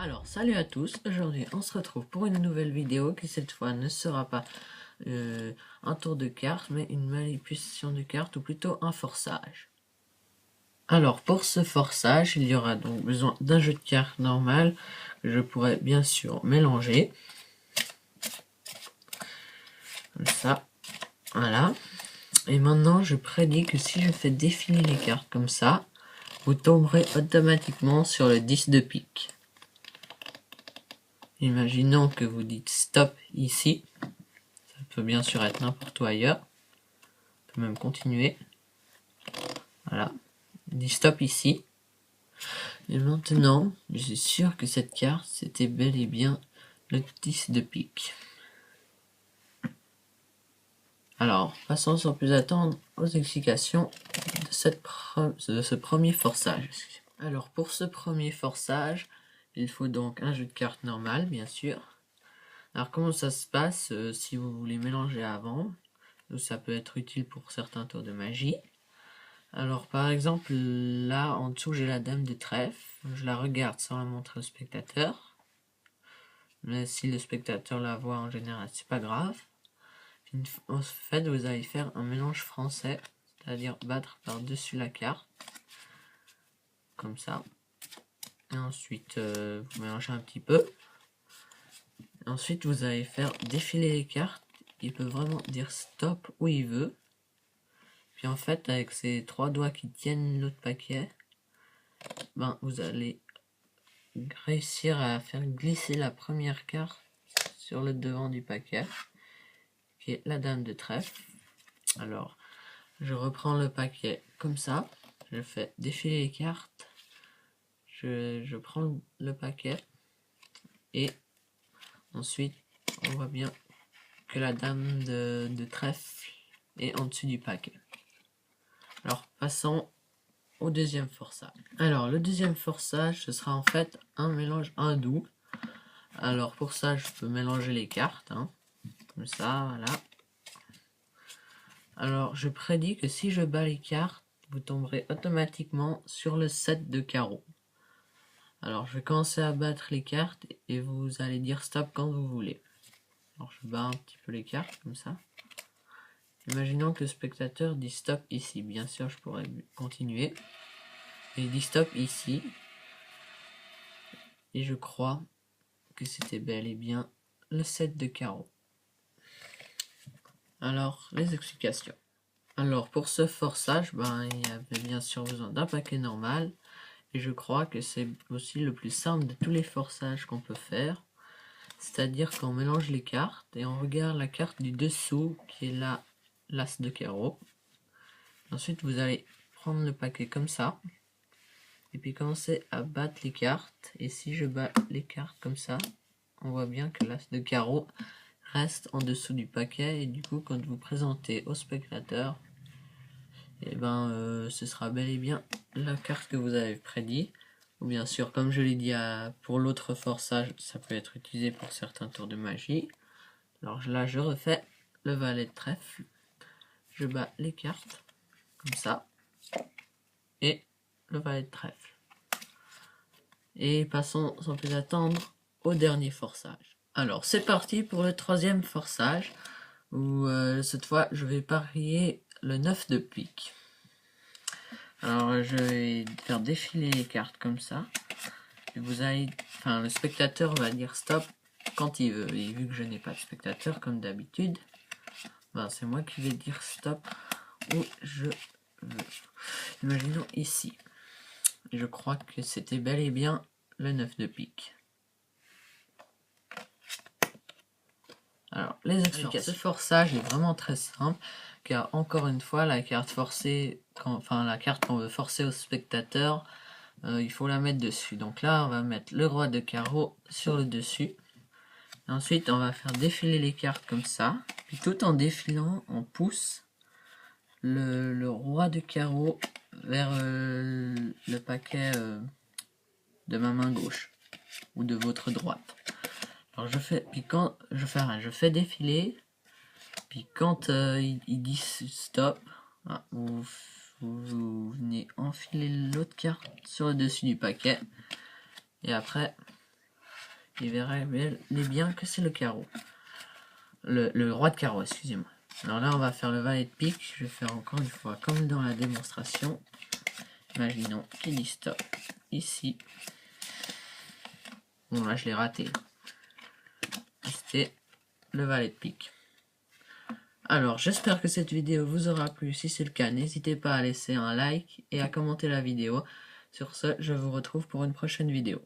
Alors, salut à tous, aujourd'hui on se retrouve pour une nouvelle vidéo qui cette fois ne sera pas un tour de carte, mais une manipulation de carte ou plutôt un forçage. Alors, pour ce forçage, il y aura donc besoin d'un jeu de cartes normal que je pourrais bien sûr mélanger. Comme ça, voilà. Et maintenant, je prédis que si je fais défiler les cartes comme ça, vous tomberez automatiquement sur le 10 de pique. Imaginons que vous dites stop ici. Ça peut bien sûr être n'importe où ailleurs. On peut même continuer. Voilà. On dit stop ici. Et maintenant, je suis sûr que cette carte, c'était bel et bien le 10 de pique. Alors, passons sans plus attendre aux explications de ce premier forçage. Alors, pour ce premier forçage, il faut donc un jeu de cartes normal, bien sûr. Alors, comment ça se passe si vous voulez mélanger avant? Ça peut être utile pour certains tours de magie. Alors, par exemple, là, en dessous, j'ai la dame de trèfle. Je la regarde sans la montrer au spectateur. Mais si le spectateur la voit, en général, c'est pas grave. En fait, vous allez faire un mélange français, c'est-à-dire battre par-dessus la carte. Comme ça. Et ensuite, vous mélangez un petit peu. Et ensuite, vous allez faire défiler les cartes. Il peut vraiment dire stop où il veut. Puis en fait, avec ces trois doigts qui tiennent l'autre paquet, ben, vous allez réussir à faire glisser la première carte sur le devant du paquet, qui est la dame de trèfle. Alors, je reprends le paquet comme ça, je fais défiler les cartes, je prends le paquet, et ensuite, on voit bien que la dame de trèfle est en dessus du paquet. Alors, passons au deuxième forçage. Alors, le deuxième forçage, ce sera en fait un mélange hindou. Alors, pour ça, je peux mélanger les cartes, hein, comme ça, voilà. Alors, je prédis que si je bats les cartes, vous tomberez automatiquement sur le 7 de carreau. Alors, je vais commencer à battre les cartes et vous allez dire stop quand vous voulez. Alors, je bats un petit peu les cartes, comme ça. Imaginons que le spectateur dit stop ici. Bien sûr, je pourrais continuer. Et il dit stop ici. Et je crois que c'était bel et bien le 7 de carreau. Alors, les explications. Alors, pour ce forçage, ben, il y avait bien sûr besoin d'un paquet normal. Et je crois que c'est aussi le plus simple de tous les forçages qu'on peut faire. C'est-à-dire qu'on mélange les cartes et on regarde la carte du dessous qui est là, l'as de carreau. Ensuite, vous allez prendre le paquet comme ça. Et puis commencer à battre les cartes. Et si je bats les cartes comme ça, on voit bien que l'as de carreau reste en dessous du paquet. Et du coup, quand vous présentez au spectateur, et ben, ce sera bel et bien la carte que vous avez prédit. Ou bien sûr, comme je l'ai dit pour l'autre forçage, ça peut être utilisé pour certains tours de magie. Alors là, je refais le valet de trèfle. Je bats les cartes, comme ça. Et le valet de trèfle. Et passons sans plus attendre au dernier forçage. Alors, c'est parti pour le troisième forçage, où cette fois, je vais parier le 9 de pique. Alors, je vais faire défiler les cartes comme ça. Et vous allez, enfin, le spectateur va dire stop quand il veut. Et vu que je n'ai pas de spectateur comme d'habitude, ben, c'est moi qui vais dire stop où je veux. Imaginons ici. Je crois que c'était bel et bien le 9 de pique. Alors, les explications. Ce forçage est vraiment très simple, car encore une fois, la carte forcée, la carte qu'on veut forcer au spectateur, il faut la mettre dessus. Donc là, on va mettre le roi de carreau sur le dessus. Et ensuite, on va faire défiler les cartes comme ça. Puis tout en défilant, on pousse le roi de carreau vers le paquet de ma main gauche ou de votre droite. Alors je fais défiler, puis quand il dit stop, vous venez enfiler l'autre carte sur le dessus du paquet, et après il verrait bien que c'est le carreau. Le roi de carreau, excusez-moi. Alors là, on va faire le valet de pique. Je vais faire encore une fois comme dans la démonstration. Imaginons qu'il dit stop ici. Bon, là, je l'ai raté. C'était le valet de pique. Alors, j'espère que cette vidéo vous aura plu. Si c'est le cas, n'hésitez pas à laisser un like et à commenter la vidéo. Sur ce, je vous retrouve pour une prochaine vidéo.